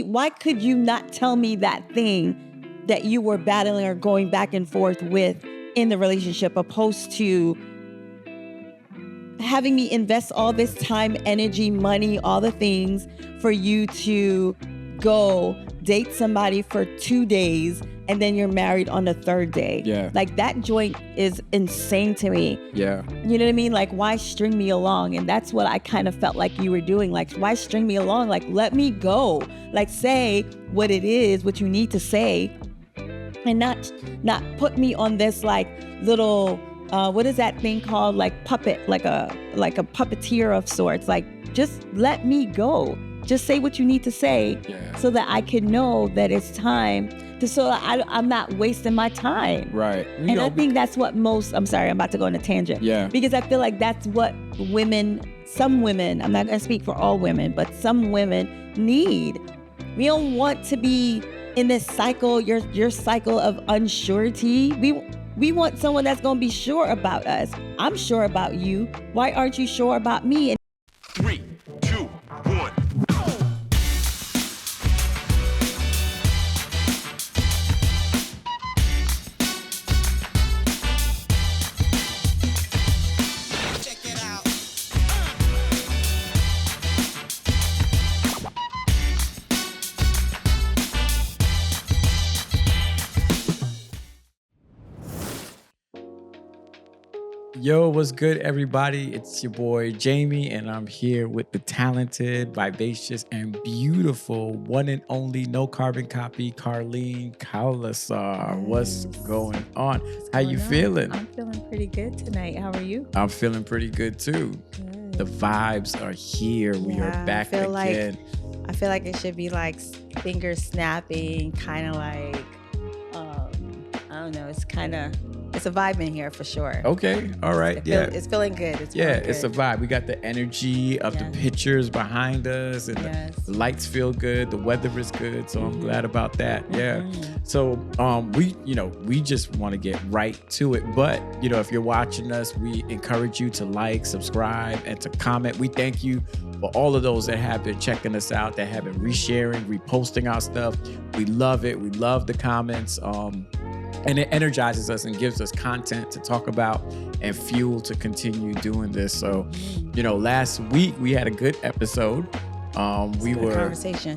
why could you not tell me that thing that you were battling or going back and forth with in the relationship, opposed to having me invest all this time, energy, money, all the things for you to go date somebody for 2 days and then you're married on the third day. Yeah. Like, that joint is insane to me. Yeah. You know what I mean? Like, why string me along? And that's what I kind of felt like you were doing. Like, why string me along? Like, let me go. Like, say what it is, what you need to say, and not put me on this like little what is that thing called? Like puppet, like a puppeteer of sorts. Like, just let me go. Just say what you need to say, so that I can know that it's time to, so I'm not wasting my time. Right. And I think that's what I'm sorry, I'm about to go on a tangent. Yeah. Because I feel like that's what some women, I'm not going to speak for all women, but some women need. We don't want to be in this cycle, your cycle of unsurety. We want someone that's going to be sure about us. I'm sure about you. Why aren't you sure about me? 3, 2, 1. Yo, what's good, everybody? It's your boy Jamie, and I'm here with the talented, vivacious, and beautiful one and only no carbon copy, Carlene Kaulasar. What's going on? How you feeling? I'm feeling pretty good tonight. How are you? I'm feeling pretty good too. Good. The vibes are here. We are back again. I feel like it should be like finger snapping, kind of like, I don't know. It's a vibe in here for sure. Okay. All right. It's feeling good. It's a vibe. We got the energy of the pictures behind us, and the lights feel good. The weather is good. So I'm glad about that. Yeah. So we just want to get right to it. But, if you're watching us, we encourage you to like, subscribe, and to comment. We thank you for all of those that have been checking us out, that have been resharing, reposting our stuff. We love it. We love the comments. And it energizes us and gives us content to talk about and fuel to continue doing this. So, last week we had a good episode.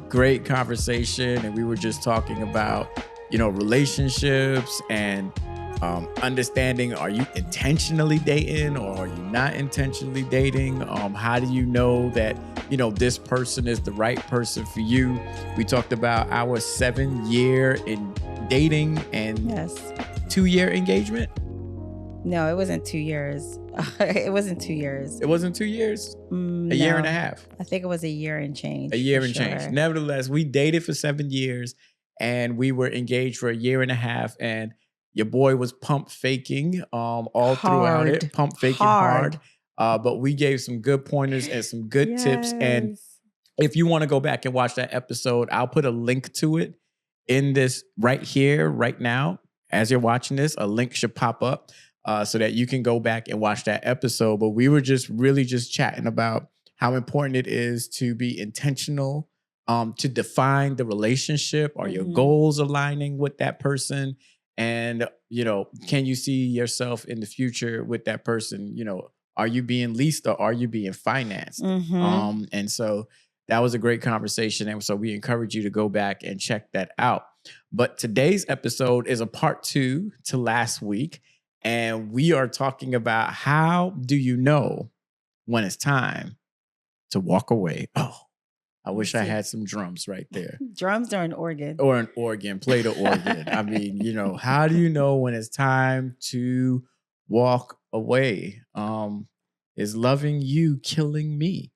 Great conversation, and we were just talking about, relationships and understanding, are you intentionally dating or are you not intentionally dating? How do you know that, this person is the right person for you? We talked about our 7-year in dating and 2-year engagement. No, it wasn't 2 years. It wasn't 2 years. It wasn't 2 years? A year and a half. I think it was a year and change. A year and change. Nevertheless, we dated for 7 years and we were engaged for a year and a half, and your boy was pump faking throughout it. Pump faking hard. But we gave some good pointers and some good tips. And if you want to go back and watch that episode, I'll put a link to it in this right here, right now. As you're watching this, a link should pop up so that you can go back and watch that episode. But we were just chatting about how important it is to be intentional, to define the relationship. Are your goals aligning with that person? And, can you see yourself in the future with that person? Are you being leased or are you being financed? And so that was a great conversation. And so we encourage you to go back and check that out. But today's episode is a part 2 to last week. And we are talking about, how do you know when it's time to walk away? Oh, I wish I had some drums right there. Drums or an organ? Or an organ. Play the organ. I mean, how do you know when it's time to walk away? Is loving you killing me?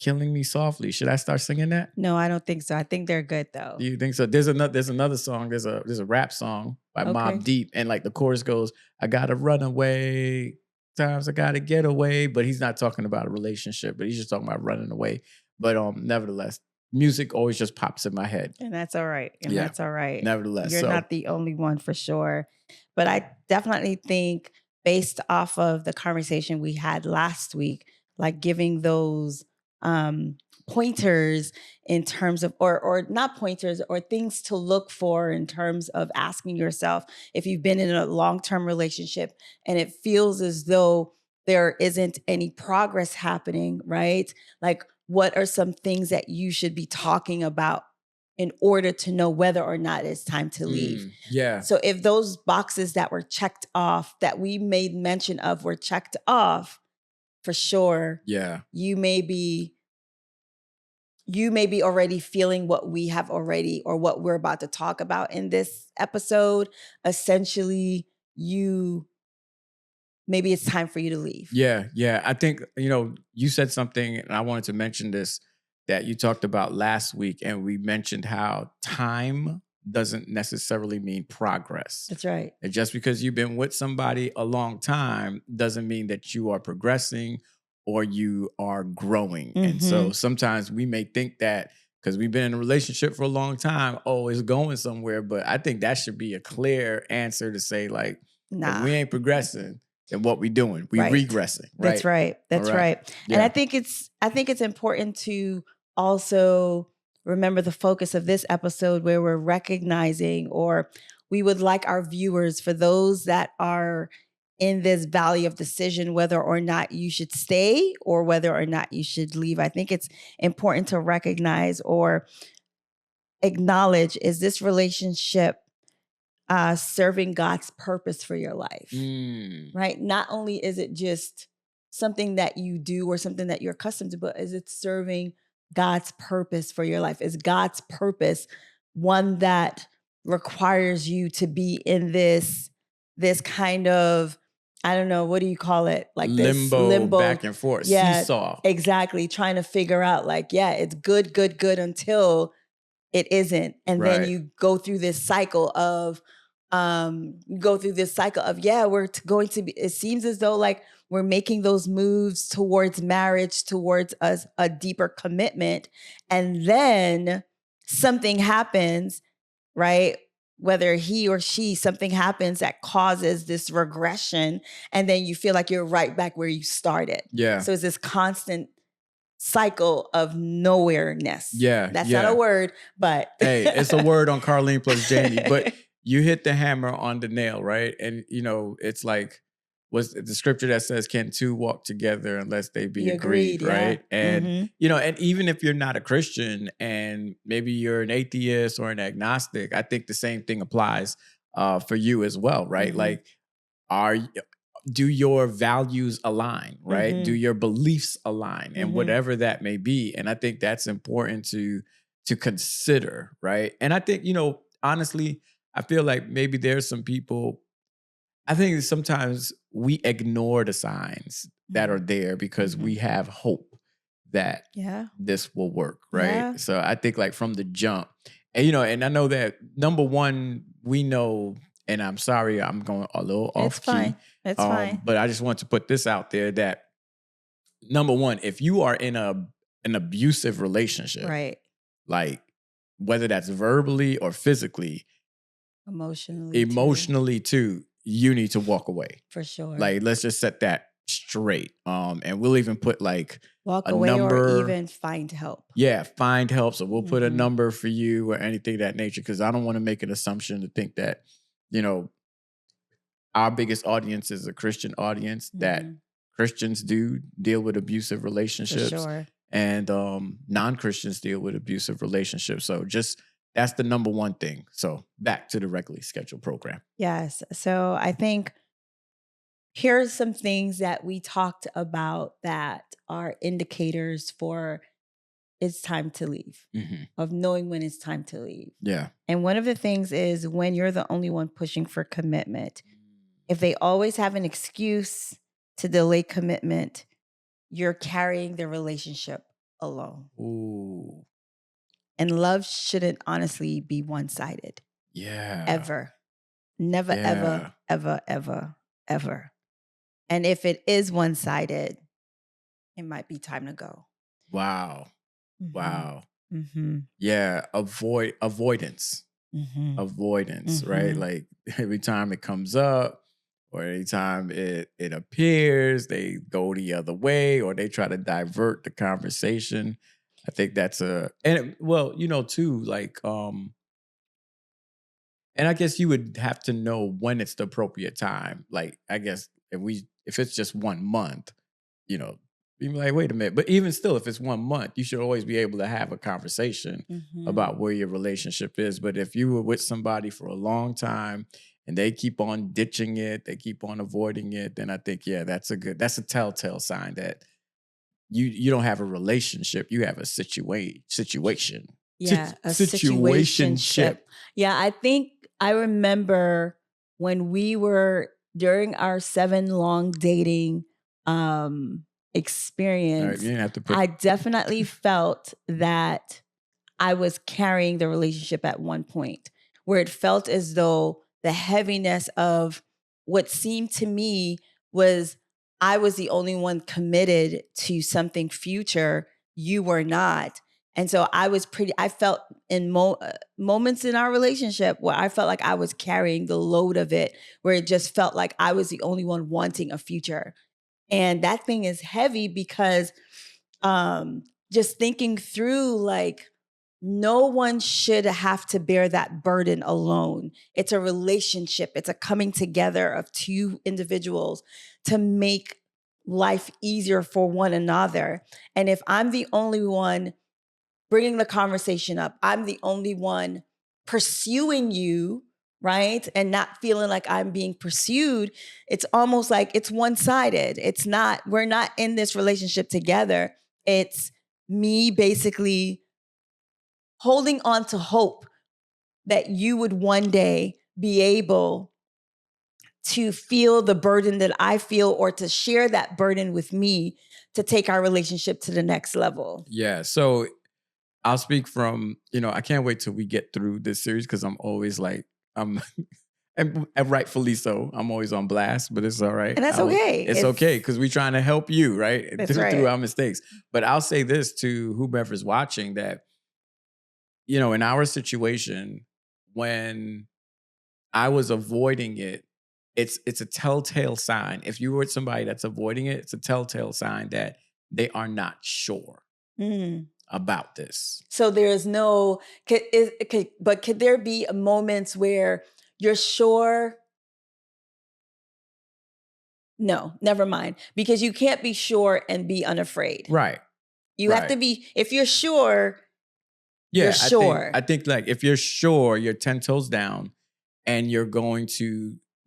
Killing me softly. Should I start singing that? No, I don't think so. I think they're good though. Do you think so? There's another song. There's a rap song by Mobb Deep, and like the chorus goes, "I gotta run away. Times I gotta get away." But he's not talking about a relationship, but he's just talking about running away. But nevertheless, music always just pops in my head. And that's all right. That's all right. Nevertheless. You're not the only one for sure. But I definitely think, based off of the conversation we had last week, like giving those pointers in terms of, or not pointers, or things to look for in terms of asking yourself if you've been in a long-term relationship and it feels as though there isn't any progress happening, right? Like, what are some things that you should be talking about in order to know whether or not it's time to leave? Yeah. So if those boxes that were checked off, that we made mention of, were checked off, for sure, yeah, you may be already feeling what we have already, or what we're about to talk about in this episode. Essentially, maybe it's time for you to leave. Yeah. I think, you said something, and I wanted to mention this, that you talked about last week, and we mentioned how time doesn't necessarily mean progress. That's right. And just because you've been with somebody a long time doesn't mean that you are progressing or you are growing. And so sometimes we may think that because we've been in a relationship for a long time, it's going somewhere. But I think that should be a clear answer to say, like, if we ain't progressing, then what we doing? We regressing, right? That's right. That's right. Yeah. And I think it's important to also remember the focus of this episode, where we're recognizing, or we would like our viewers, for those that are in this valley of decision, whether or not you should stay or whether or not you should leave. I think it's important to recognize or acknowledge, is this relationship serving God's purpose for your life, right? Not only is it just something that you do or something that you're accustomed to, but is it serving God's purpose for your life? Is God's purpose one that requires you to be in this kind of, I don't know, what do you call it? Like this limbo, back and forth, seesaw. Exactly. Trying to figure out, like, it's good until it isn't. And then you go through this cycle of, we're going to be, it seems as though like we're making those moves towards marriage, towards a deeper commitment. And then something happens, right? Whether he or she, something happens that causes this regression. And then you feel like you're right back where you started. Yeah. So it's this constant cycle of nowhereness. Yeah. That's not a word, but hey, it's a word on Carlene plus Jamie. But you hit the hammer on the nail, right? And it's like, what's the scripture that says, "Can two walk together unless they be agreed?" Right? Yeah. And and even if you're not a Christian and maybe you're an atheist or an agnostic, I think the same thing applies for you as well, right? Like, do your values align, right? Do your beliefs align, and whatever that may be. And I think that's important to consider, right? And I think, honestly, I feel like maybe there's some people, I think sometimes we ignore the signs that are there because we have hope that this will work, right? Yeah. So I think, like, from the jump, and and I know that, number one, we know, and I'm sorry, I'm going a little off key. It's fine. But I just want to put this out there that, number one, if you are in an abusive relationship, right, like, whether that's verbally or physically, emotionally too, you need to walk away. For sure. Like, let's just set that straight. And we'll even put, like, walk a away number, or even find help. Yeah, find help. So we'll put a number for you or anything of that nature, because I don't want to make an assumption to think that, our biggest audience is a Christian audience, that Christians do deal with abusive relationships. For sure. And non-Christians deal with abusive relationships. So that's the number one thing. So back to the regularly scheduled program. Yes. So I think here's some things that we talked about that are indicators for it's time to leave, of knowing when it's time to leave. Yeah. And one of the things is when you're the only one pushing for commitment. If they always have an excuse to delay commitment, you're carrying the relationship alone. Ooh. And love shouldn't honestly be one-sided. Yeah. Ever. Never, ever. And if it is one-sided, it might be time to go. Wow. Wow. Yeah. Avoidance. Avoidance, right? Like, every time it comes up, or anytime it appears, they go the other way, or they try to divert the conversation. I think that's well, too, like, and I guess you would have to know when it's the appropriate time. Like, I guess if it's just 1 month, you know, you'd be like, wait a minute. But even still, if it's 1 month, you should always be able to have a conversation about where your relationship is. But if you were with somebody for a long time and they keep on ditching it, they keep on avoiding it, then I think, yeah, that's a telltale sign that you don't have a relationship, you have a situation. Yeah, a Situationship. situationship. Yeah, I think I remember when we were during our 7 long dating experience. All right, you didn't have to put. I definitely felt that I was carrying the relationship at one point, where it felt as though the heaviness of what seemed to me was I was the only one committed to something future. You were not. And so I felt in moments in our relationship where I felt like I was carrying the load of it, where it just felt like I was the only one wanting a future. And that thing is heavy because just thinking through, like, no one should have to bear that burden alone. It's a relationship. It's a coming together of two individuals to make life easier for one another. And if I'm the only one bringing the conversation up, I'm the only one pursuing you, right? And not feeling like I'm being pursued, it's almost like it's one-sided. We're not in this relationship together. It's me basically holding on to hope that you would one day be able to feel the burden that I feel, or to share that burden with me to take our relationship to the next level. Yeah. So I'll speak from, I can't wait till we get through this series because I'm always like, and rightfully so, I'm always on blast, but it's all right. And that's okay. It's okay because we're trying to help you, right? Through our mistakes. But I'll say this to whomever's watching that, in our situation, when I was avoiding it, it's a telltale sign. If you were with somebody that's avoiding it, it's a telltale sign that they are not sure about this. So there is no, but could there be moments where you're sure? No, never mind. Because you can't be sure and be unafraid. Right. You have to be, if you're sure, you're sure. I think like if you're sure, you're 10 toes down and you're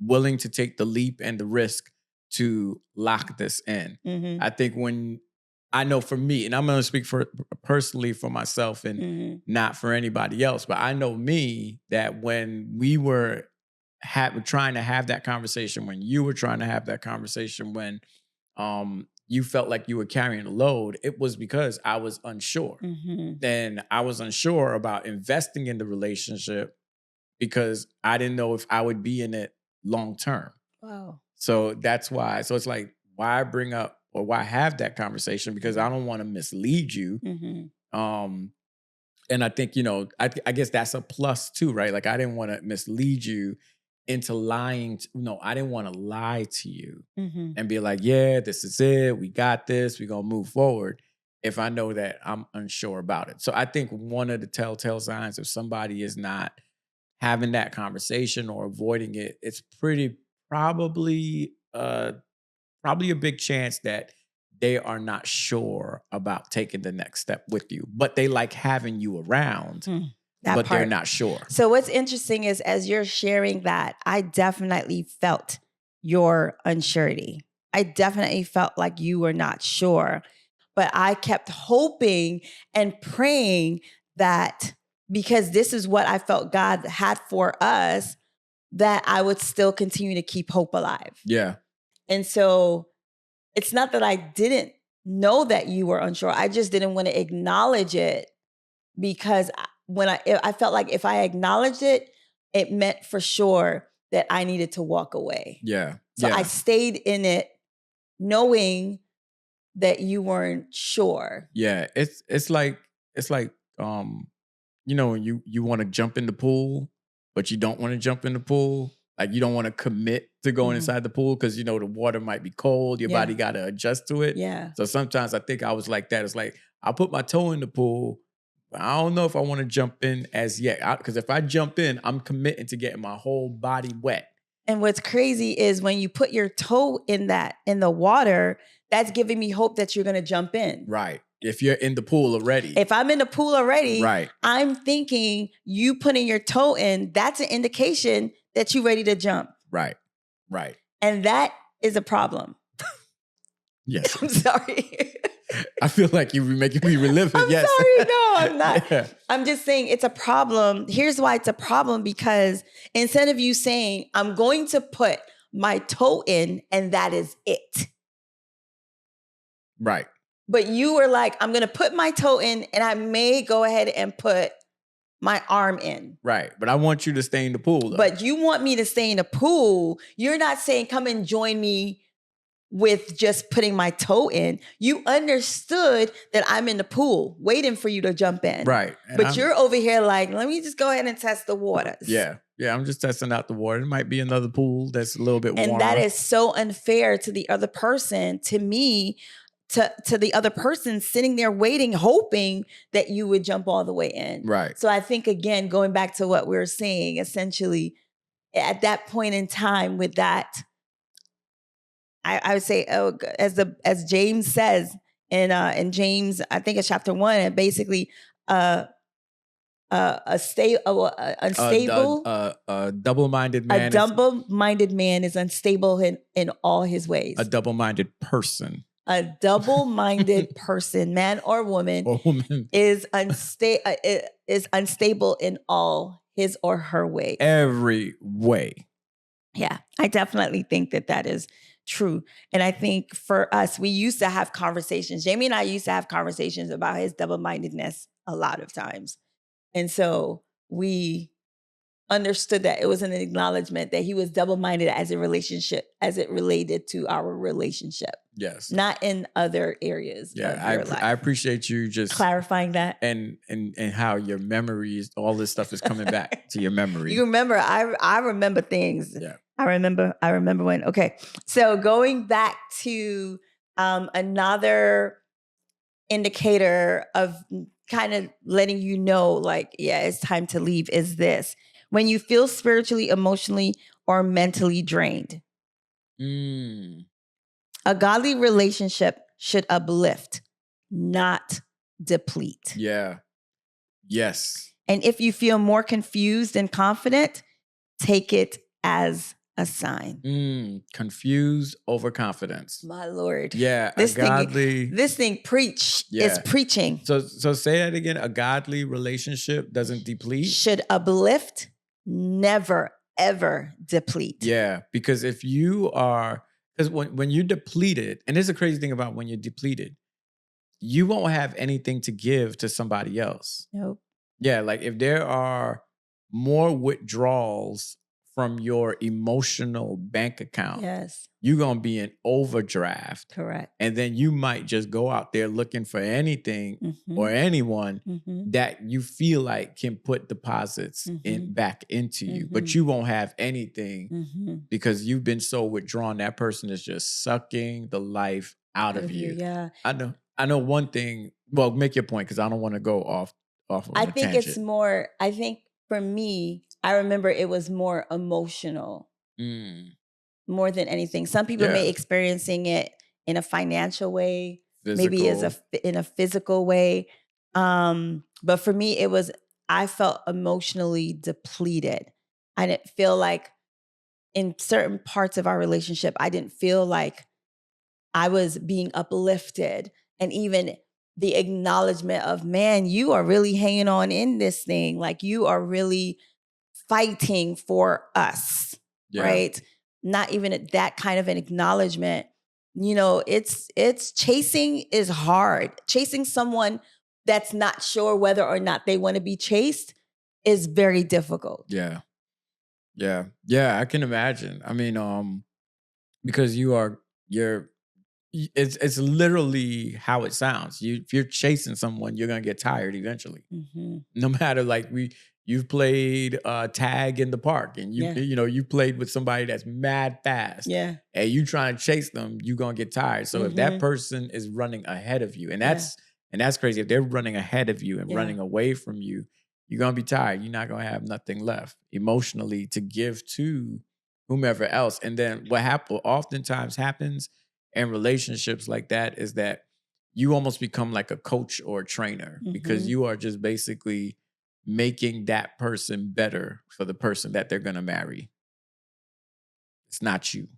willing to take the leap and the risk to lock this in. I think I know for me, and I'm going to speak personally for myself and not for anybody else, but I know me that when we were trying to have that conversation, when you were trying to have that conversation, when you felt like you were carrying a load, it was because I was unsure. And I was unsure about investing in the relationship because I didn't know if I would be in it long term. Wow. So that's why. So it's like, why bring up or why have that conversation? Because I don't want to mislead you. And I think, I guess that's a plus too, right? Like I didn't want to mislead you into lying. No, I didn't want to lie to you and be like, yeah, this is it. We got this. We're going to move forward if I know that I'm unsure about it. So I think one of the telltale signs if somebody is not having that conversation or avoiding it, it's probably a big chance that they are not sure about taking the next step with you, but they like having you around. They're not sure. So what's interesting is as you're sharing that, I definitely felt your unsurety. I definitely felt like you were not sure, but I kept hoping and praying that because this is what I felt God had for us, that I would still continue to keep hope alive. Yeah. And so it's not that I didn't know that you were unsure. I just didn't want to acknowledge it because when I felt like if I acknowledged it, it meant for sure that I needed to walk away. Yeah. So I stayed in it knowing that you weren't sure. Yeah. It's like when you want to jump in the pool, but you don't want to jump in the pool. Like you don't want to commit to going inside the pool because the water might be cold. Your body got to adjust to it. Yeah. So sometimes I think I was like that. It's like I'll put my toe in the pool. But I don't know if I want to jump in as yet. Because if I jump in, I'm committing to getting my whole body wet. And what's crazy is when you put your toe in the water, that's giving me hope that you're going to jump in. Right. If you're in the pool already. If I'm in the pool already, right. I'm thinking you putting your toe in, that's an indication that you're ready to jump. Right. Right. And that is a problem. Yes. I'm sorry. I feel like you're making me relive it. I'm yes. sorry. No, I'm not. Yeah. I'm just saying it's a problem. Here's why it's a problem, because instead of you saying, I'm going to put my toe in and that is it. Right. But you were like, I'm going to put my toe in and I may go ahead and put my arm in. Right. But I want you to stay in the pool, though. But you want me to stay in the pool. You're not saying, come and join me with just putting my toe in. You understood that I'm in the pool waiting for you to jump in. Right. But you're over here like, let me just go ahead and test the waters. Yeah. Yeah, I'm just testing out the water. It might be another pool that's a little bit warmer. And that is so unfair to the other person, to me, to the other person sitting there waiting, hoping that you would jump all the way in. Right. So I think, again, going back to what we were saying, essentially, at that point in time with that, I would say, as James says in James, I think it's chapter 1, and basically unstable. A double-minded man. A double-minded man is unstable in all his ways. A double-minded person. A double-minded person, man or woman, is unstable in all his or her ways. Every way. Yeah, I definitely think that is true. And I think for us, we used to have conversations. Jamie and I used to have conversations about his double-mindedness a lot of times. And so we understood that it was an acknowledgement that he was double-minded as it related to our relationship. Yes. Not in other areas. Yeah, of your life. I appreciate you just clarifying that. And how your memories, all this stuff is coming back to your memory. You remember, I remember things. Yeah. I remember when, okay. So going back to another indicator of kind of letting you know, like, yeah, it's time to leave is this. When you feel spiritually, emotionally, or mentally drained. A godly relationship should uplift, not deplete. Yeah. Yes. And if you feel more confused than confident, take it as a sign. Confused overconfidence. My Lord. Yeah. This thing is preaching. So say that again. A godly relationship doesn't deplete. Should uplift, never, ever deplete. Yeah. Because if you are, because when you're depleted, and this is a crazy thing about when you're depleted, you won't have anything to give to somebody else. Nope. Yeah. Like if there are more withdrawals from your emotional bank account, yes, you're going to be in overdraft. Correct. And then you might just go out there looking for anything or anyone that you feel like can put deposits back into you, but you won't have anything because you've been so withdrawn. That person is just sucking the life out of you. Yeah. I know one thing. Well, make your point, because I don't want to go off of I think it's more, I think for me, I remember it was more emotional, more than anything. Some people may experiencing it in a financial way, maybe in a physical way. But for me, I felt emotionally depleted. I didn't feel like in certain parts of our relationship, I didn't feel like I was being uplifted. And even the acknowledgement of, man, you are really hanging on in this thing. Like you are really fighting for us, right? Not even that kind of an acknowledgement. You know, it's chasing is hard. Chasing someone that's not sure whether or not they want to be chased is very difficult. Yeah. I can imagine. I mean, because it's literally how it sounds. If you're chasing someone, you're gonna get tired eventually. No matter you've played tag in the park, and you played with somebody that's mad fast. Yeah. And you try and chase them, you're gonna get tired. So if that person is running ahead of you, and And that's crazy. If they're running ahead of you and Yeah. running away from you, you're going to be tired. You're not going to have nothing left emotionally to give to whomever else. And then what oftentimes happens in relationships like that is that you almost become like a coach or a trainer because Mhm. you are just basically making that person better for the person that they're going to marry. It's not you.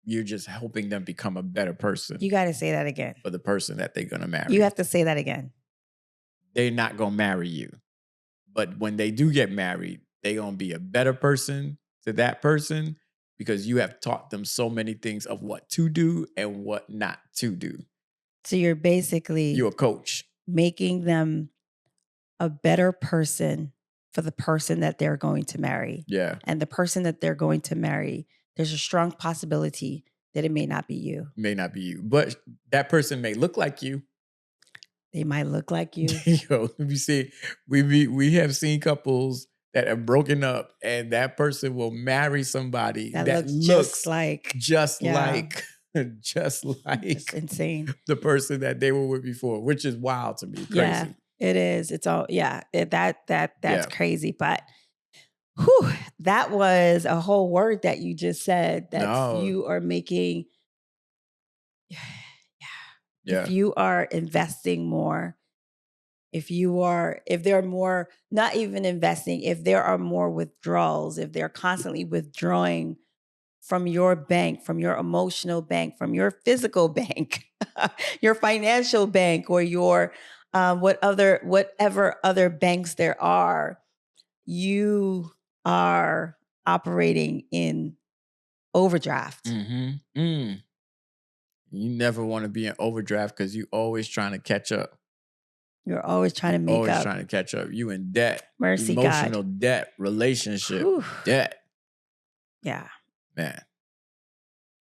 You're just helping them become a better person You got to say that again. for the person that they're going to marry. You have to say that again. They're not going to marry you. But when they do get married, they're going to be a better person to that person because you have taught them so many things of what to do and what not to do. So you're basically You're a coach. making them a better person for the person that they're going to marry. Yeah. And the person that they're going to marry, there's a strong possibility that it may not be you. May not be you, but that person may look like you. They might look like you. Yo, we have seen couples that have broken up, and that person will marry somebody that looks just like just it's like insane. the person that they were with before, which is wild to me. Crazy. Yeah, it is. It's all that's Yeah. crazy. But whew, that was a whole word that you just said that No. you are making. Yeah. If you are investing more, if there are more, not even investing, if there are more withdrawals, if they're constantly withdrawing from your bank, from your emotional bank, from your physical bank, your financial bank, or your whatever other banks there are, you are operating in overdraft. Mm-hmm. You never want to be in overdraft because you're always trying to catch up. You're always trying to make Always up. trying to catch up. You in debt. Mercy, Emotional God. debt, relationship, Whew. debt. Yeah. Man.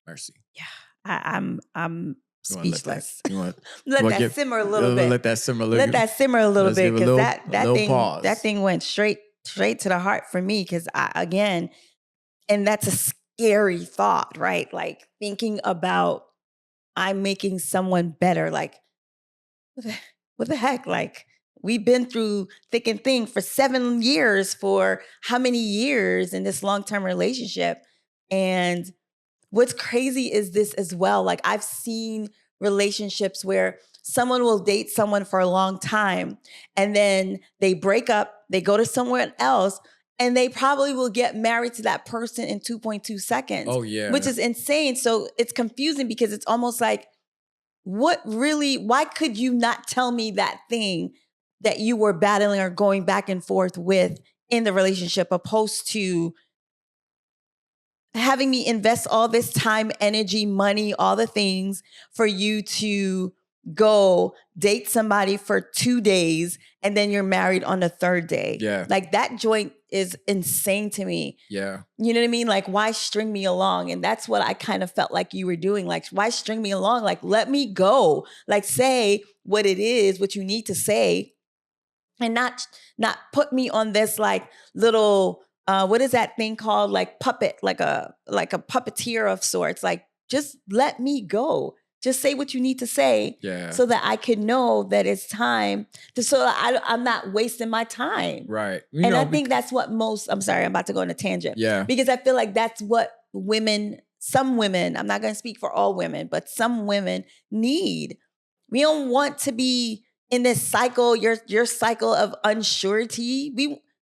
Mercy. Yeah. I'm You wanna speechless. let That simmer a little bit. Let that simmer a little Let that simmer a little let's bit give a because little pause. that thing went straight to the heart for me because again, and that's a scary thought, right? Like thinking about I'm making someone better. Like what the heck? Like we've been through thick and thin for 7 years, for how many years in this long-term relationship? And what's crazy is this as well. Like I've seen relationships where someone will date someone for a long time and then they break up, they go to someone else, and they probably will get married to that person in 2.2 seconds. Oh, yeah. Which is insane. So it's confusing because it's almost like, why could you not tell me that thing that you were battling or going back and forth with in the relationship, opposed to having me invest all this time, energy, money, all the things for you to go date somebody for 2 days and then you're married on the third day. Yeah. Like that joint is insane to me. Yeah. You know what I mean? Like, why string me along? And that's what I kind of felt like you were doing. Like, why string me along? Like, let me go. Like, say what it is, what you need to say, and not put me on this like little what is that thing called? Like puppet, like a puppeteer of sorts. Like, just let me go. Just say what you need to say, so that I can know that it's time so that I'm not wasting my time. Right. And I think that's what I'm sorry, I'm about to go on a tangent. Yeah. Because I feel like that's what some women, I'm not going to speak for all women, but some women need. We don't want to be in this cycle, your cycle of unsurety.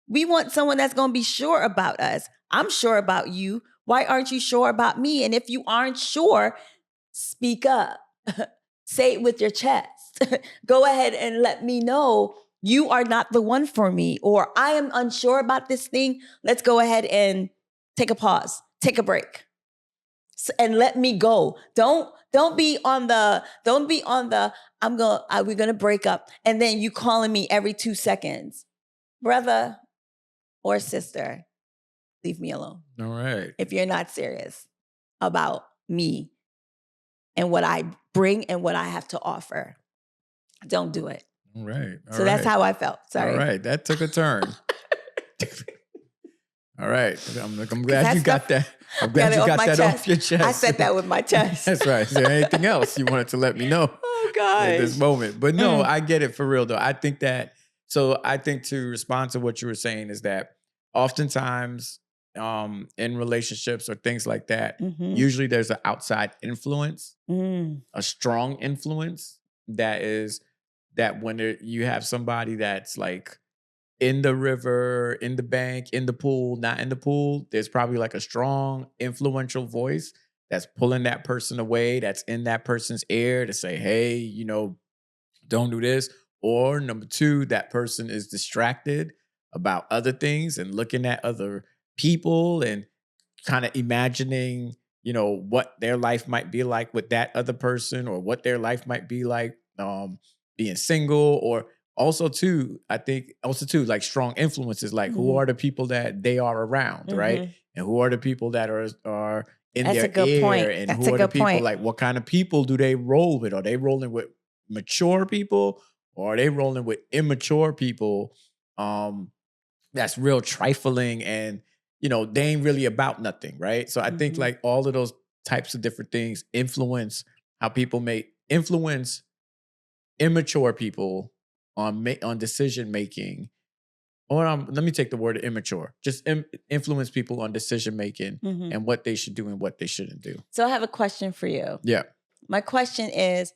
We want someone that's going to be sure about us. I'm sure about you. Why aren't you sure about me? And if you aren't sure, speak up. Say it with your chest. Go ahead and let me know you are not the one for me, or I am unsure about this thing. Let's go ahead and take a pause, take a break, and let me go. Don't be on the we're gonna break up, and then you calling me every 2 seconds. Brother or sister, leave me alone. All right. If you're not serious about me and what I bring and what I have to offer, don't do it. All right. So that's how I felt. Sorry. All right. That took a turn. All right. I'm glad you got that. I'm glad you got that off your chest. I said that with my chest. That's right. Is there anything else you wanted to let me know at this moment? But no, I get it for real though. I think to respond to what you were saying is that oftentimes in relationships or things like that, usually there's an outside influence, a strong influence that when you have somebody that's like in the river, in the bank, in the pool, not in the pool, there's probably like a strong influential voice that's pulling that person away, that's in that person's ear to say, hey, don't do this. Or number two, that person is distracted about other things and looking at other people and kind of imagining, what their life might be like with that other person, or what their life might be like being single. Or also too, I think also too, like strong influences, like who are the people that they are around, right? And who are the people that are in That's their a good ear, point. and That's who a are the good people point. like what kind of people do they roll with? Are they rolling with mature people, or are they rolling with immature people that's real trifling and they ain't really about nothing, right? So I think like all of those types of different things influence how people may influence immature people on decision making. Or let me take the word immature. Just influence people on decision making and what they should do and what they shouldn't do. So I have a question for you. Yeah. My question is,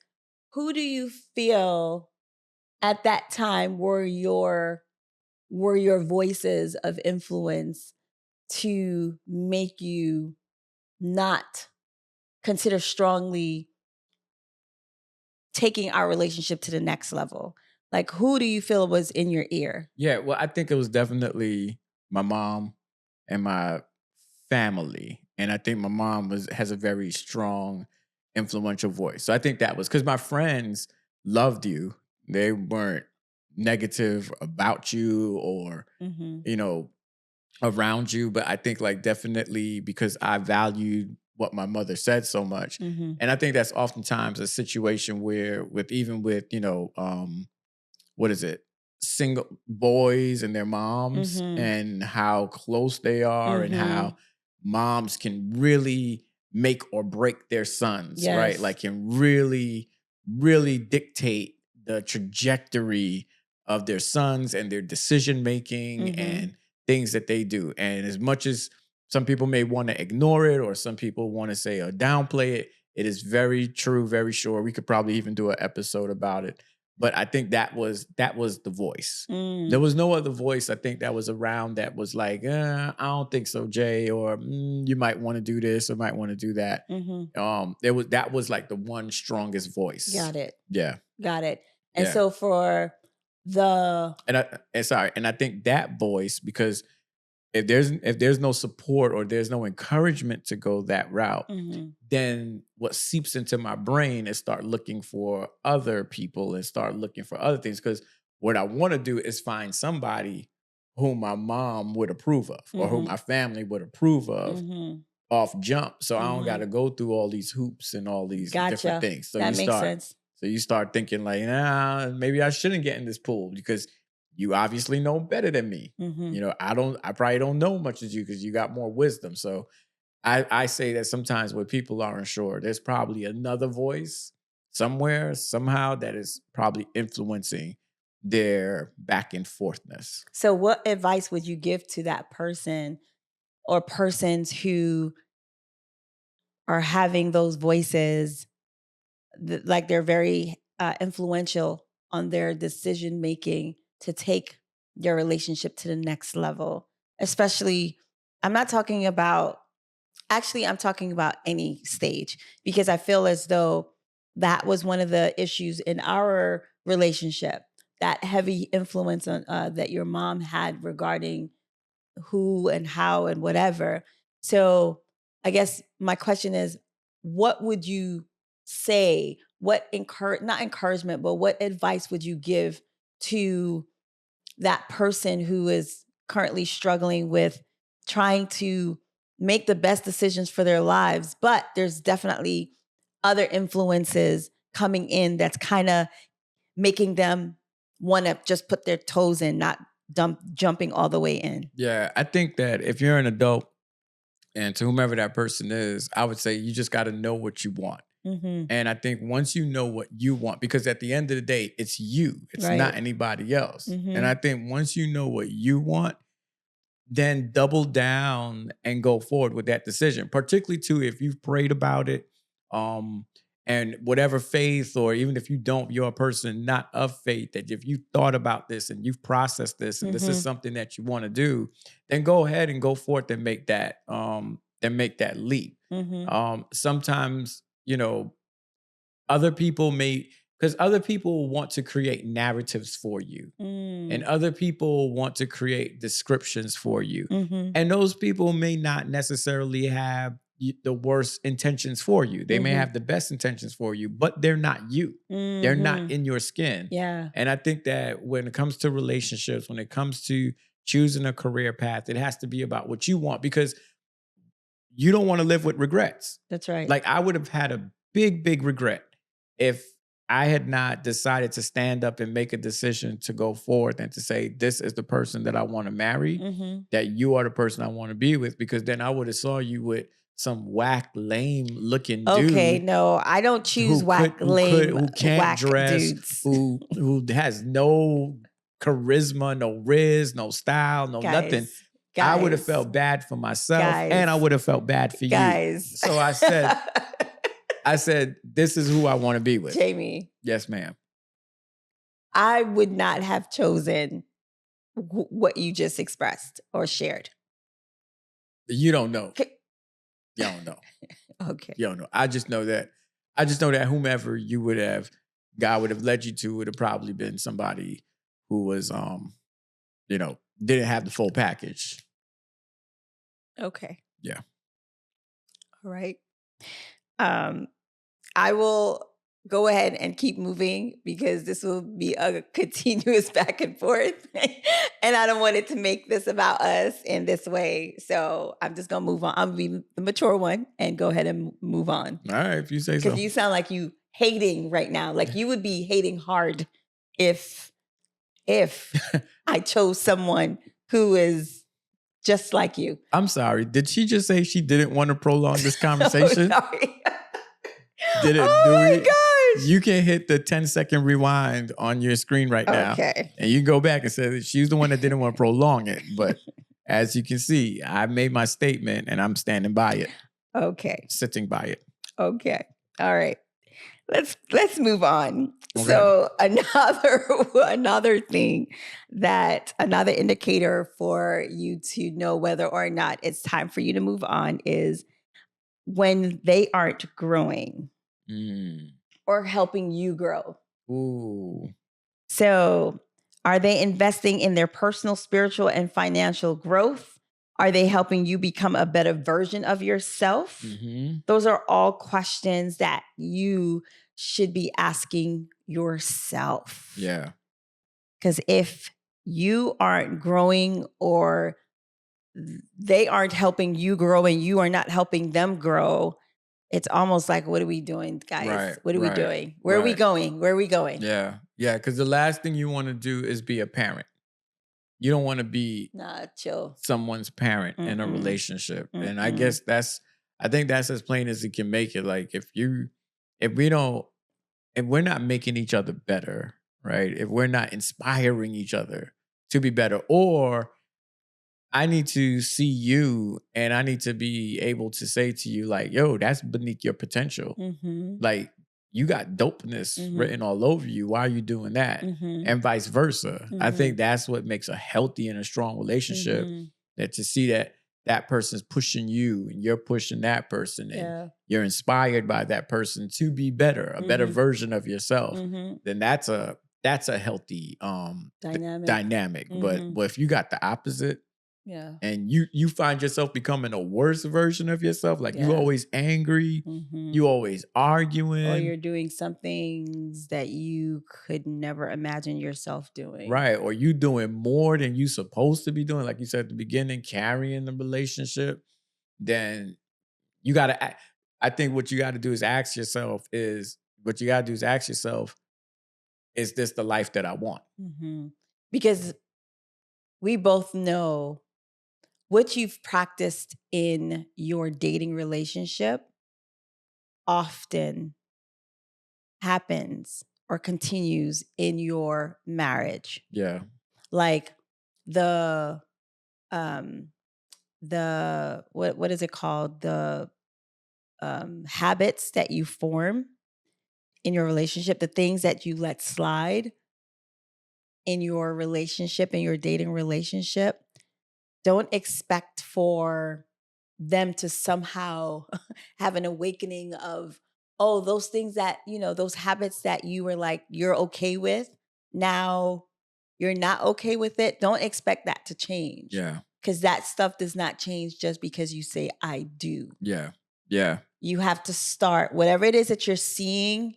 who do you feel at that time were your voices of influence to make you not consider strongly taking our relationship to the next level? Like, who do you feel was in your ear? Yeah, well, I think it was definitely my mom and my family. And I think my mom has a very strong, influential voice. So I think that was because my friends loved you. They weren't negative about you or, around you. But I think like definitely because I valued what my mother said so much. And I think that's oftentimes a situation where with what is it? Single boys and their moms and how close they are and how moms can really make or break their sons, right? Like can really, really dictate the trajectory of their sons and their decision making and things that they do. And as much as some people may want to ignore it or some people want to say or downplay it, it is very true, very sure. We could probably even do an episode about it. But I think that was the voice. There was no other voice I think that was around that was like, I don't think so, Jay, or you might want to do this or might want to do that. That was like the one strongest voice. Got it. Yeah. Got it. And so for the and I think that voice, because if there's no support or there's no encouragement to go that route, then what seeps into my brain is start looking for other people and start looking for other things. Because what I want to do is find somebody whom my mom would approve of or whom my family would approve of off jump. So I don't got to go through all these hoops and all these different things. So that makes sense. So you start thinking like, maybe I shouldn't get in this pool because you obviously know better than me. I probably don't know much as you because you got more wisdom. So I say that sometimes when people aren't sure, there's probably another voice somewhere, somehow that is probably influencing their back and forthness. So what advice would you give to that person or persons who are having those voices, like they're very influential on their decision making to take your relationship to the next level? Especially, I'm talking about any stage, because I feel as though that was one of the issues in our relationship, that heavy influence on that your mom had regarding who and how and whatever. So I guess my question is, what would you say? What not encouragement, but what advice would you give to that person who is currently struggling with trying to make the best decisions for their lives, but there's definitely other influences coming in that's kind of making them want to just put their toes in, not jumping all the way in. Yeah, I think that if you're an adult, and to whomever that person is, I would say you just got to know what you want. Mm-hmm. And I think once you know what you want, because at the end of the day, it's you, it's Right. not anybody else. Mm-hmm. And I think once you know what you want, then double down and go forward with that decision, particularly too if you've prayed about it. And whatever faith, or even if you don't, you're a person not of faith, that if you thought about this and you've processed this and this is something that you want to do, then go ahead and go forth and make that leap. Sometimes, other people because other people want to create narratives for you. And other people want to create descriptions for you. And those people may not necessarily have the worst intentions for you. They may have the best intentions for you, but they're not you. They're not in your skin. Yeah. And I think that when it comes to relationships, when it comes to choosing a career path, it has to be about what you want, because you don't want to live with regrets. That's right. Like, I would have had a big, big regret if I had not decided to stand up and make a decision to go forward and to say, this is the person that I want to marry, that you are the person I want to be with, because then I would have saw you with some whack, lame looking dude. Okay, no, I don't choose who can't whack dress, dudes. who has no charisma, no riz, no style, no nothing. I would have felt bad for myself, and I would have felt bad for you. So I said, this is who I want to be with. Jamie. Yes, ma'am. I would not have chosen what you just expressed or shared. You don't know. You don't know. Okay. You don't know. I just know that whomever you would have, God would have led you to, would have probably been somebody who was, didn't have the full package. Okay. Yeah. All right. I will go ahead and keep moving, because this will be a continuous back and forth. And I don't want it to make this about us in this way. So I'm just going to move on. I'm going to be the mature one and go ahead and move on. All right, if you say so. Because you sound like you hating right now. Like you would be hating hard if I chose someone who is just like you. I'm sorry. Did she just say she didn't want to prolong this conversation? Oh, sorry. Did it? Oh my gosh. You can hit the 10-second rewind on your screen right now. Okay. And you can go back and say that she's the one that didn't want to prolong it. But as you can see, I made my statement and I'm standing by it. Okay. Sitting by it. Okay. All right. Let's move on. Okay. So another thing, that another indicator for you to know whether or not it's time for you to move on is when they aren't growing or helping you grow. Ooh. So are they investing in their personal, spiritual, and financial growth? Are they helping you become a better version of yourself? Those are all questions that you should be asking yourself. Yeah. Because if you aren't growing, or they aren't helping you grow and you are not helping them grow, it's almost like, what are we doing, guys? Right, what are we doing? Where are we going? Where are we going? Yeah. Yeah. Because the last thing you want to do is be a parent. You don't want to be chill. someone's parent in a relationship. And I guess I think that's as plain as it can make it. Like, if we're not making each other better, right? If we're not inspiring each other to be better, or I need to see you and I need to be able to say to you, like, yo, that's beneath your potential. Like, you got dopeness written all over you. Why are you doing that? And vice versa. I think that's what makes a healthy and a strong relationship. That to see that person's pushing you and you're pushing that person, and you're inspired by that person to be better, a better version of yourself, then that's a healthy dynamic. But if you got the opposite, and you find yourself becoming a worse version of yourself, like you're always angry, you always arguing, or you're doing some things that you could never imagine yourself doing. Right. Or you doing more than you supposed to be doing, like you said at the beginning, carrying the relationship, then you gotta, I think what you gotta do is ask yourself, is this the life that I want? Because we both know what you've practiced in your dating relationship often happens or continues in your marriage. Yeah. Like the what is it called? The habits that you form in your relationship, the things that you let slide in your relationship, in your dating relationship. Don't expect for them to somehow have an awakening of, oh, those things that, those habits that you were like, you're okay with. Now you're not okay with it. Don't expect that to change. Yeah. Because that stuff does not change just because you say, I do. Yeah. Yeah. You have to start, whatever it is that you're seeing,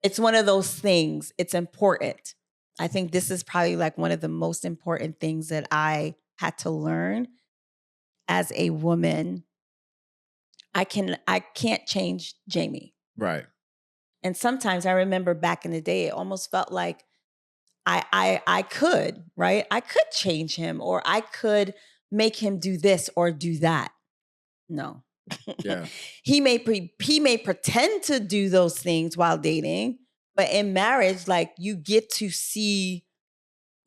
it's one of those things. It's important. I think this is probably like one of the most important things that I had to learn as a woman. I can't change Jamie. Right. And sometimes I remember back in the day, it almost felt like I could, right? I could change him, or I could make him do this or do that. No. Yeah. He may pretend to do those things while dating, but in marriage, like, you get to see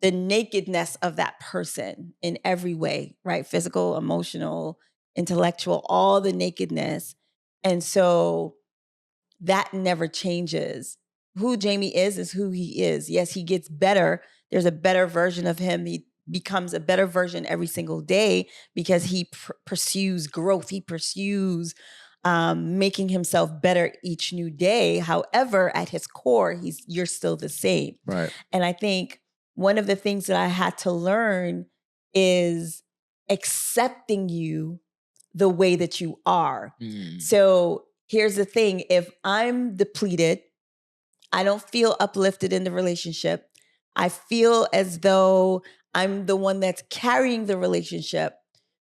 the nakedness of that person in every way, right? Physical, emotional, intellectual, all the nakedness. And so that never changes. Who Jamie is who he is. Yes, he gets better. There's a better version of him. He becomes a better version every single day because he pursues growth. He pursues making himself better each new day. However, at his core, you're still the same. Right. And I think one of the things that I had to learn is accepting you the way that you are. So here's the thing. If I'm depleted, I don't feel uplifted in the relationship. I feel as though I'm the one that's carrying the relationship.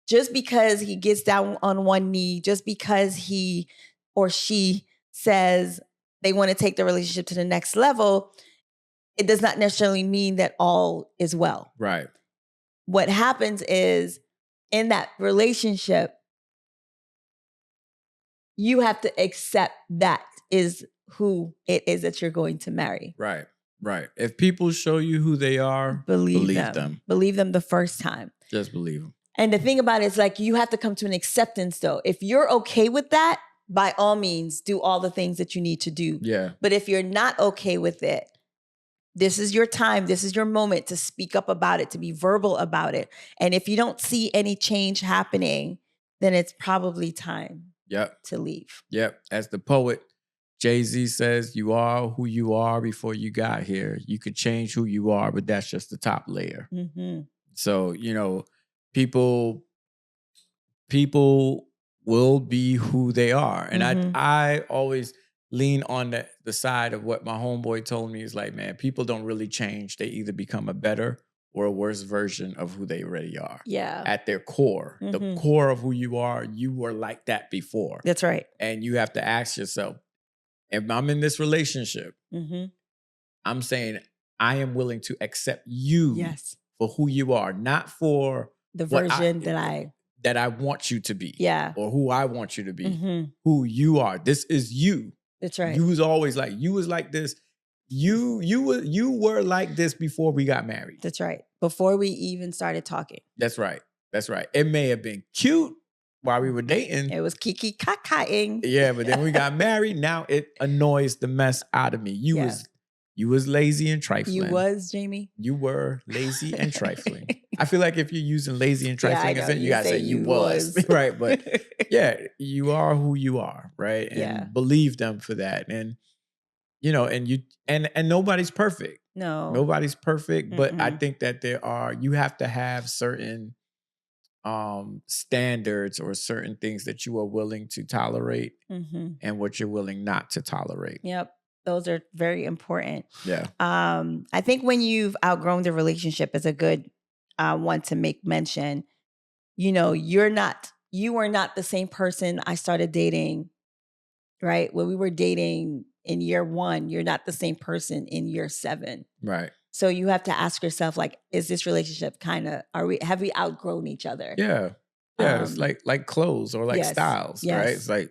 Just because he gets down on one knee, just because he or she says they want to take the relationship to the next level, it does not necessarily mean that all is well. Right. What happens is, in that relationship, you have to accept that is who it is that you're going to marry. Right. Right. If people show you who they are, believe them. Believe them the first time. Just believe them. And the thing about it is, like, you have to come to an acceptance, though. If you're okay with that, by all means, do all the things that you need to do. Yeah. But if you're not okay with it, this is your time. This is your moment to speak up about it, to be verbal about it. And if you don't see any change happening, then it's probably time to leave. Yep. As the poet Jay-Z says, you are who you are before you got here. You could change who you are, but that's just the top layer. Mm-hmm. So, people will be who they are. And I always lean on the side of what my homeboy told me is like, man, people don't really change. They either become a better or a worse version of who they already are. Yeah. At their core, the core of who you were like that before. That's right. And you have to ask yourself, if I'm in this relationship, I'm saying I am willing to accept you for who you are, not for the version that I want you to be. Yeah. Or who I want you to be. Who you are. This is you. That's right. You was always like, you was like this. You were like this before we got married. That's right. Before we even started talking. That's right. That's right. It may have been cute while we were dating. It was kiki kakaing. Yeah, but then we got married. Now it annoys the mess out of me. You was lazy and trifling. You was, Jamie? You were lazy and trifling. I feel like if you're using lazy and trifling, you gotta say you was. Right. But yeah, you are who you are, right? And believe them for that. And and nobody's perfect. No. Nobody's perfect. But I think that you have to have certain standards or certain things that you are willing to tolerate and what you're willing not to tolerate. Well, those are very important. Yeah. I think when you've outgrown the relationship is a good one to make mention. You are not the same person I started dating, right? When we were dating in year 1, you're not the same person in year 7. Right. So you have to ask yourself, like, is this relationship have we outgrown each other? Yeah. Yeah. It's like clothes or like styles, right? It's like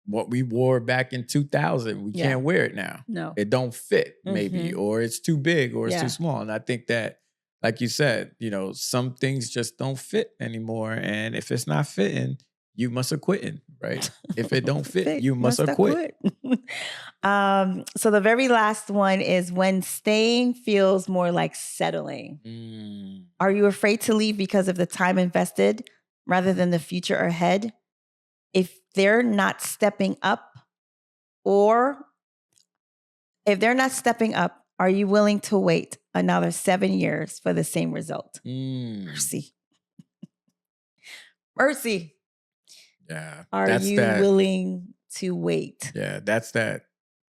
what we wore back in 2000. We can't wear it now. No. It don't fit, maybe, or it's too big or it's too small. And I think that, like you said, some things just don't fit anymore. And if it's not fitting, you must have quitting, right? If it don't fit, you must have quit. So the very last one is when staying feels more like settling. Are you afraid to leave because of the time invested rather than the future ahead? If they're not stepping up, are you willing to wait another 7 years for the same result? Mercy. Mercy. Yeah. Are you willing to wait? Yeah, that's that.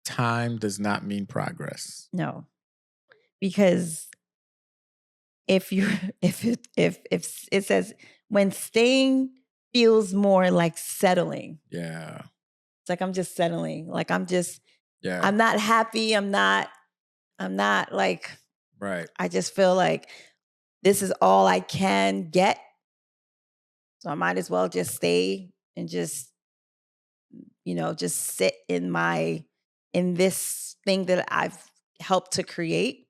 Time does not mean progress. No. Because if it says when staying feels more like settling. Yeah. It's like I'm just settling. Like I'm not happy. I'm not like, right. I just feel like this is all I can get. So I might as well just stay and just sit in this thing that I've helped to create.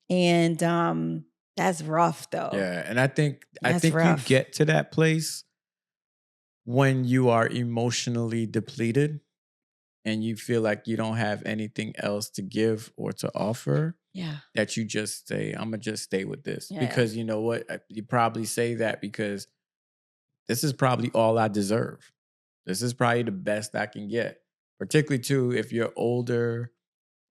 And that's rough though. Yeah. And I think you get to that place when you are emotionally depleted and you feel like you don't have anything else to give or to offer. Yeah. That you just say, I'm gonna just stay with this. Yeah. Because you know what? You probably say that because this is probably all I deserve. This is probably the best I can get. Particularly too, if you're older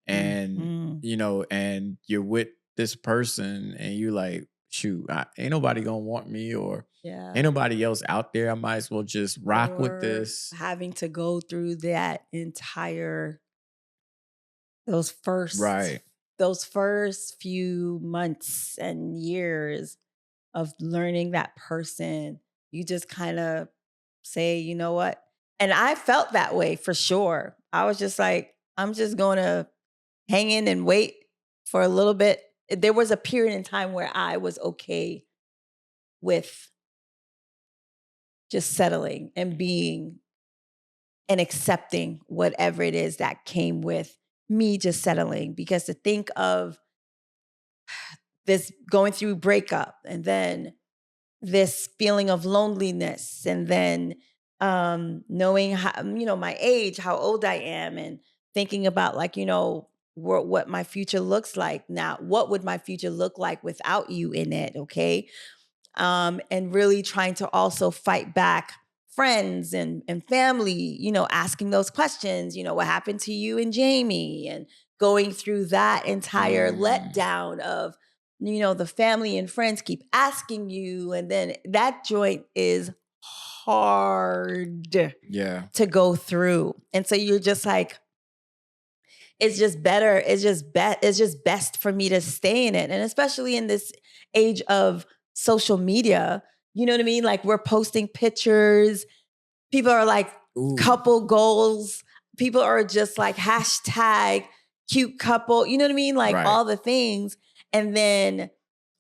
and and you're with this person and you like, shoot, ain't nobody gonna want me, or ain't nobody else out there. I might as well just rock with this. Having to go through that entire those first few months and years of learning that person, you just kind of say, you know what? And I felt that way for sure. I was just like, I'm just going to hang in and wait for a little bit. There was a period in time where I was okay with just settling and being and accepting whatever it is that came with me just settling. Because to think of this going through breakup and then this feeling of loneliness and then knowing how, my age, how old I am, and thinking about like, what my future looks like now. What would my future look like without you in it? Okay. And really trying to also fight back friends and family, asking those questions, what happened to you and Jamie, and going through that entire letdown of, the family and friends keep asking you. And then that joint is hard to go through. And so you're just like, it's just better. It's just best for me to stay in it. And especially in this age of social media, you know what I mean? Like we're posting pictures. People are like couple goals. People are just like hashtag cute couple. You know what I mean? Like all the things. And then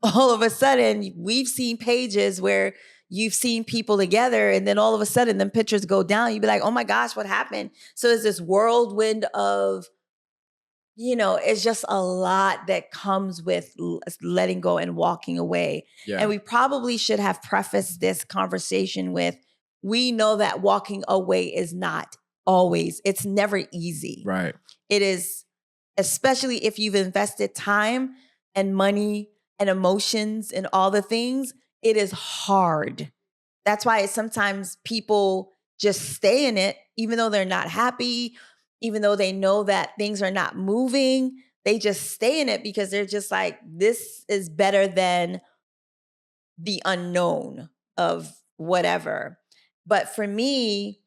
all of a sudden we've seen pages where you've seen people together and then all of a sudden them pictures go down. You'd be like, oh my gosh, what happened? So it's this whirlwind of, it's just a lot that comes with letting go and walking away. Yeah. And we probably should have prefaced this conversation with, we know that walking away is not always, it's never easy. Right. It is, especially if you've invested time and money and emotions and all the things, it is hard. That's why sometimes people just stay in it, even though they're not happy, even though they know that things are not moving, they just stay in it because they're just like, this is better than the unknown of whatever. But for me,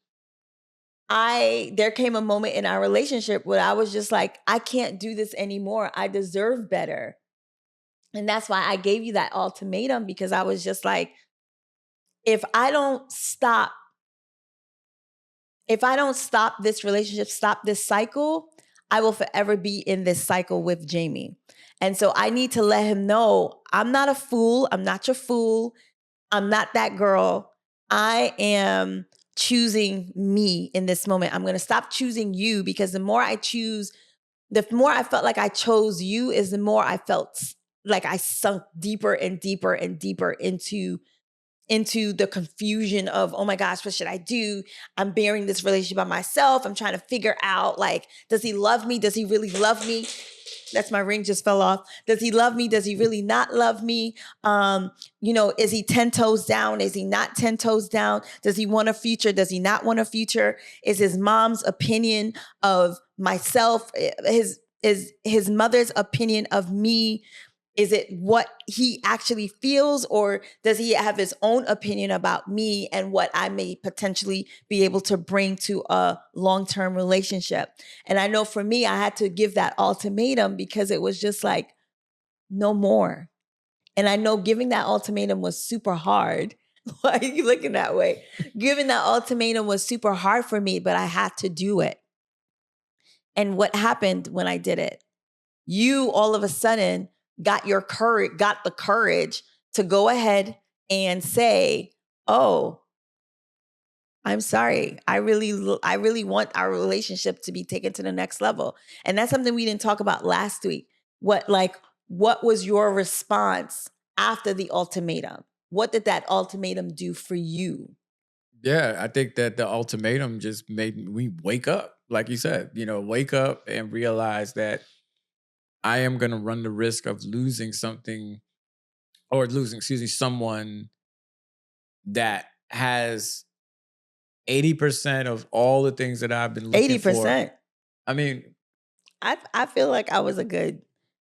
there came a moment in our relationship where I was just like, I can't do this anymore. I deserve better. And that's why I gave you that ultimatum, because I was just like, if I don't stop this relationship, stop this cycle, I will forever be in this cycle with Jamie. And so I need to let him know I'm not a fool. I'm not your fool. I'm not that girl. I am choosing me in this moment. I'm going to stop choosing you, because the more I felt like I chose you, is the more I felt like I sunk deeper and deeper and deeper into the confusion of, oh my gosh, what should I do? I'm bearing this relationship by myself. I'm trying to figure out, like, does he love me? Does he really love me? That's my ring just fell off. Does he love me? Does he really not love me? Is he 10 toes down? Is he not 10 toes down? Does he want a future? Does he not want a future? Is his mom's opinion of myself, his mother's opinion of me, is it what he actually feels, or does he have his own opinion about me and what I may potentially be able to bring to a long-term relationship? And I know for me, I had to give that ultimatum, because it was just like, no more. And I know giving that ultimatum was super hard. Why are you looking that way? Giving that ultimatum was super hard for me, but I had to do it. And what happened when I did it? You all of a sudden got the courage to go ahead and say, oh, I'm sorry. I really want our relationship to be taken to the next level. And that's something we didn't talk about last week. What was your response after the ultimatum? What did that ultimatum do for you? Yeah, I think that the ultimatum just made me wake up. Like you said, wake up and realize that I am going to run the risk of losing something, or losing, someone that has 80% of all the things that I've been looking 80%. for. I mean, I feel like I was a good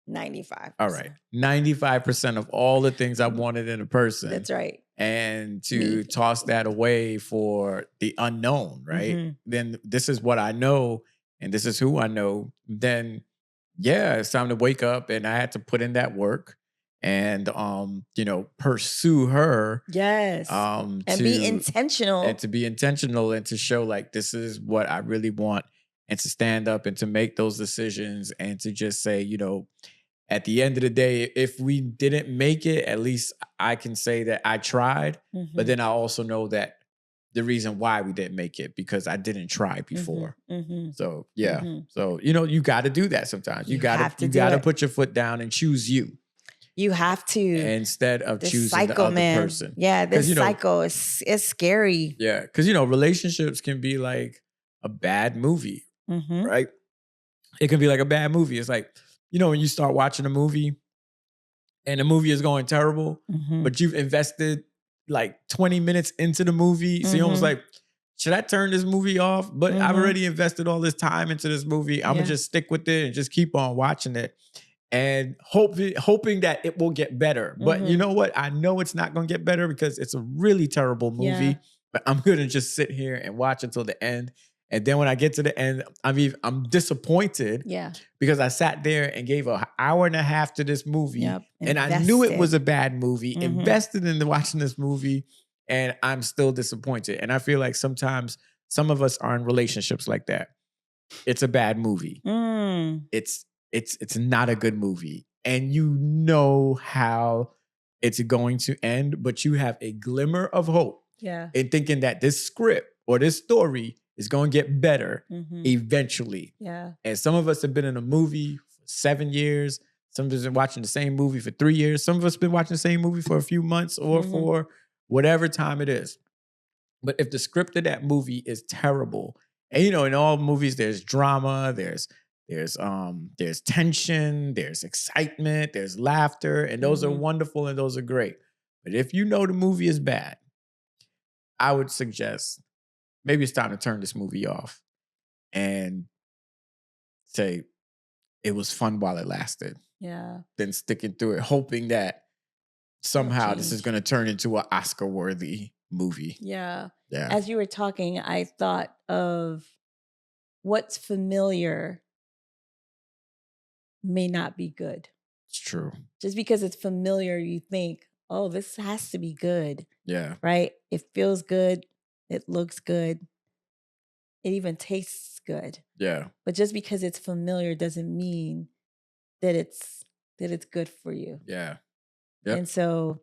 95%. All right. 95% of all the things I wanted in a person. That's right. And to toss that away for the unknown, right? Mm-hmm. Then this is what I know, and this is who I know. Then, yeah, it's time to wake up, and I had to put in that work and pursue her. Yes. And be intentional. And to be intentional, and to show, like, this is what I really want, and to stand up and to make those decisions, and to just say, at the end of the day, if we didn't make it, at least I can say that I tried. Mm-hmm. But then I also know that the reason why we didn't make it, because I didn't try before. Mm-hmm. So yeah. Mm-hmm. So you got to do that sometimes. You got to put your foot down and choose you. You have to, instead of choosing cycle, the other man. person. Yeah, this cycle is scary. Yeah, because relationships can be like a bad movie, right? It can be like a bad movie. It's like, when you start watching a movie and the movie is going terrible, but you've invested like 20 minutes into the movie. So you're almost like, should I turn this movie off? But I've already invested all this time into this movie. I'm going to just stick with it and just keep on watching it and hoping that it will get better. But you know what? I know it's not going to get better because it's a really terrible movie. Yeah. But I'm going to just sit here and watch until the end. And then when I get to the end, I'm disappointed. Yeah. Because I sat there and gave an hour and a half to this movie. Yep. And I knew it was a bad movie, invested in watching this movie, and I'm still disappointed. And I feel like sometimes some of us are in relationships like that. It's a bad movie. It's not a good movie. And you know how it's going to end, but you have a glimmer of hope. Yeah. In thinking that this script or this story is going to get better eventually. Yeah. And some of us have been in a movie for 7 years. Some of us have been watching the same movie for 3 years. Some of us have been watching the same movie for a few months or for whatever time it is. But if the script of that movie is terrible, and in all movies there's drama, there's tension, there's excitement, there's laughter, and those are wonderful and those are great. But if the movie is bad, I would suggest maybe it's time to turn this movie off and say it was fun while it lasted. Yeah. Then sticking through it, hoping that somehow this is going to turn into an Oscar-worthy movie. Yeah. Yeah. As you were talking, I thought of what's familiar may not be good. It's true. Just because it's familiar, you think, oh, this has to be good. Yeah. Right? It feels good. It looks good. it even tastes good. Yeah. But just because it's familiar doesn't mean that it's good for you. Yeah. Yep. And so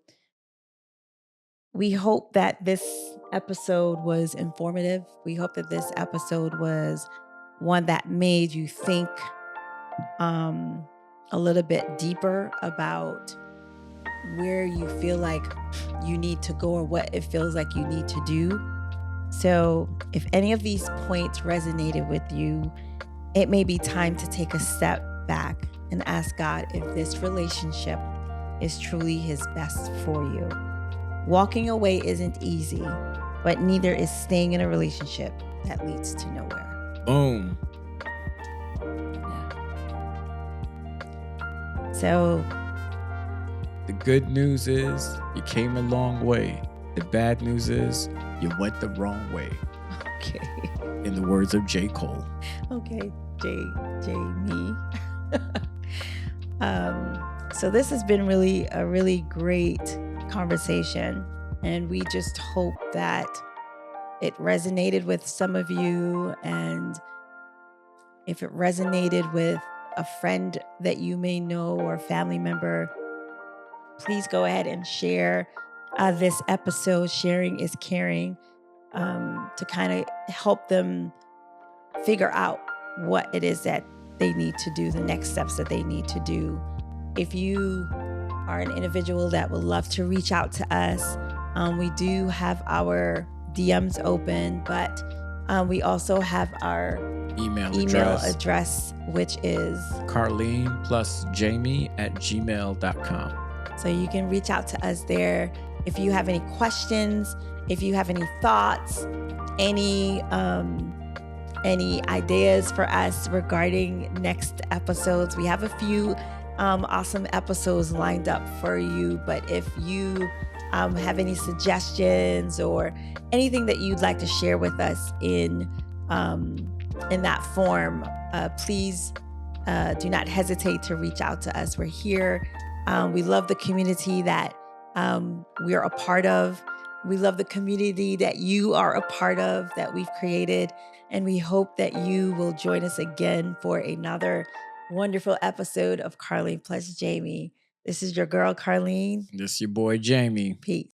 we hope that this episode was informative. We hope that this episode was one that made you think a little bit deeper about where you feel like you need to go or what it feels like you need to do. So if any of these points resonated with you, it may be time to take a step back and ask God if this relationship is truly his best for you. Walking away isn't easy, but neither is staying in a relationship that leads to nowhere. Boom. Yeah. So the good news is you came a long way. The bad news is you went the wrong way. Okay. In the words of J. Cole. Okay, me. So this has been a really great conversation, and we just hope that it resonated with some of you, and if it resonated with a friend that you may know or family member, please go ahead and share this episode. Sharing is caring, to kind of help them figure out what it is that they need to do, the next steps that they need to do. If you are an individual that would love to reach out to us, we do have our DMs open, but we also have our email address, which is carlene+jamie@gmail.com. So you can reach out to us there. If you have any questions, if you have any thoughts, any ideas for us regarding next episodes, we have a few awesome episodes lined up for you. But if you have any suggestions or anything that you'd like to share with us in that form, please do not hesitate to reach out to us. We're here. We love the community that we're a part of. We love the community that you are a part of, that we've created. And we hope that you will join us again for another wonderful episode of Carlene plus Jamie. This is your girl, Carlene. This is your boy, Jamie. Peace.